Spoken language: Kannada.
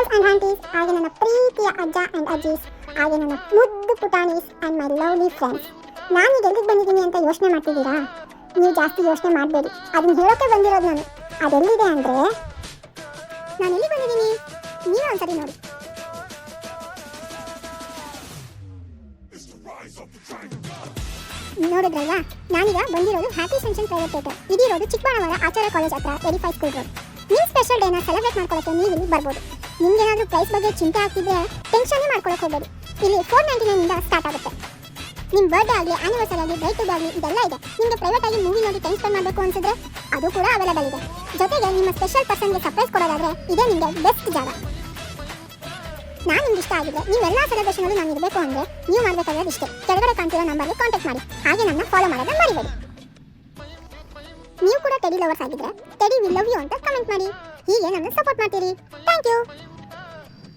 ಅಂಕಲ್ಸ್ ಆ್ಯಂಡ್ ಆಂಟೀಸ್, ಹಾಗೆ ನನ್ನ ಪ್ರೀತಿಯ ಅಜ್ಜ ಆ್ಯಂಡ್ ಅಜ್ಜೀಸ್, ಹಾಗೆ ನನ್ನ ಮುದ್ದು ಪುಟಾಣೀಸ್ ಆ್ಯಂಡ್ ಮೈ ಲವ್ಲಿ ಫ್ರೆಂಡ್ಸ್. ನಾನು ಈಗ ಎಲ್ಲಿಗೆ ಬಂದಿದ್ದೀನಿ ಅಂತ ಯೋಚನೆ ಮಾಡ್ತಿದ್ದೀರಾ? ನೀವು ಜಾಸ್ತಿ ಯೋಚನೆ ಮಾಡಬೇಡಿ, ಅದನ್ನ ಹೇಳೋಕ್ಕೆ ಬಂದಿರೋದು ನಾನು. ಅದೆಲ್ಲಿದೆ ಅಂದರೆ, ನಾನು ಎಲ್ಲಿ ಬಂದಿದ್ದೀನಿ ನೀವೇ ಒಂದ್ಸರಿ ನೋಡಿ. ನೋಡಿದ್ರಲ್ವಾ, ನಾನೀಗ ಬಂದಿರೋದು ಹ್ಯಾಪಿ ಸೆನ್ಷನ್ ಪ್ರೈವೇಟ್ ಥಿಯೇಟರ್. ಇದಿರೋದು ಚಿಕ್ಕಬಳ್ಳಾಪುರ ಆಚಾರ್ಯ ಕಾಲೇಜ್ ಹತ್ರ 85 ಸ್ಕೂಲ್ ರೋಡ್. ನಿಮ್ಮ ಸ್ಪೆಷಲ್ ಡೇನ ಸೆಲೆಬ್ರೇಟ್ ಮಾಡ್ಕೊಳ್ಳೋಕ್ಕೆ ನೀವು ಇಲ್ಲಿ ಬರ್ಬೋದು. ನಿಮ್ಗೇನಾದರೂ ಪ್ರೈಸ್ ಬಗ್ಗೆ ಚಿಂತೆ ಆಗ್ತಿದ್ರೆ ಟೆನ್ಷನ್ನೇ ಮಾಡ್ಕೊಳ್ಳೋಕೆ ಹೋಗ್ಬೇಡಿ. ಇಲ್ಲಿ 499 ಇಂದ ಸ್ಟಾರ್ಟ್ ಆಗುತ್ತೆ. ನಿಮ್ಮ ಬರ್ಡೇ ಆಗಲಿ, ಆನಿವರ್ಸರಿ ಆಗಲಿ, ಬ್ರೈಡ್ ಆಗಲಿ ಇದೆಲ್ಲ ಇದೆ. ನಿಮಗೆ ಪ್ರೈವೇಟ್ ಆಗಿ ಮೂವಿ ನೋಡಿ ಟೈಮ್ ಸ್ಪೆಂಡ್ ಮಾಡಬೇಕು ಅನ್ಸಿದ್ರೆ ಅದು ಕೂಡ ಅವೈಲೇಬಲ್ ಇದೆ. ಜೊತೆಗೆ ನಿಮ್ಮ ಸ್ಪೆಷಲ್ ಪರ್ಸನ್ಗೆ ಸರ್ಪ್ರೈಸ್ ಕೊಡೋದಾದ್ರೆ ಇದೇ ನಿಮಗೆ ಬೆಸ್ಟ್ ಜಾಗ. ನಾನು ನಿಮ್ಗೆ ಇಷ್ಟ ಆಗಿದ್ರೆ ನೀವೆಲ್ಲ ಸೆಲೆಬ್ರೇಷನಲ್ಲಿ ನಾನು ಇರಬೇಕು ಅಂದರೆ ನೀವು ಮಾಡಬೇಕಾದ್ರೆ ಇಷ್ಟೇ, ಕೆಳಗಡೆ ಕಾಣ್ತಿರೋ ನಂಬರ್ಗೆ ಕಾಂಟ್ಯಾಕ್ಟ್ ಮಾಡಿ. ಹಾಗೆ ನಮ್ಮನ್ನ ಫಾಲೋ ಮಾಡೋದನ್ನ ಮರಿಬೇಡಿ. ನೀವು ಕೂಡ ಟೆಡಿ ಲವರ್ಸ್ ಆಗಿದ್ರೆ ಟೆಡಿ ವಿಲ್ ಲವ್ ಯು ಅಂತ ಕಮೆಂಟ್ ಮಾಡಿ. ಹೀಗೆ ನಮ್ಮನ್ನ ಸಪೋರ್ಟ್ ಮಾಡ್ತೀರಿ. Thank you.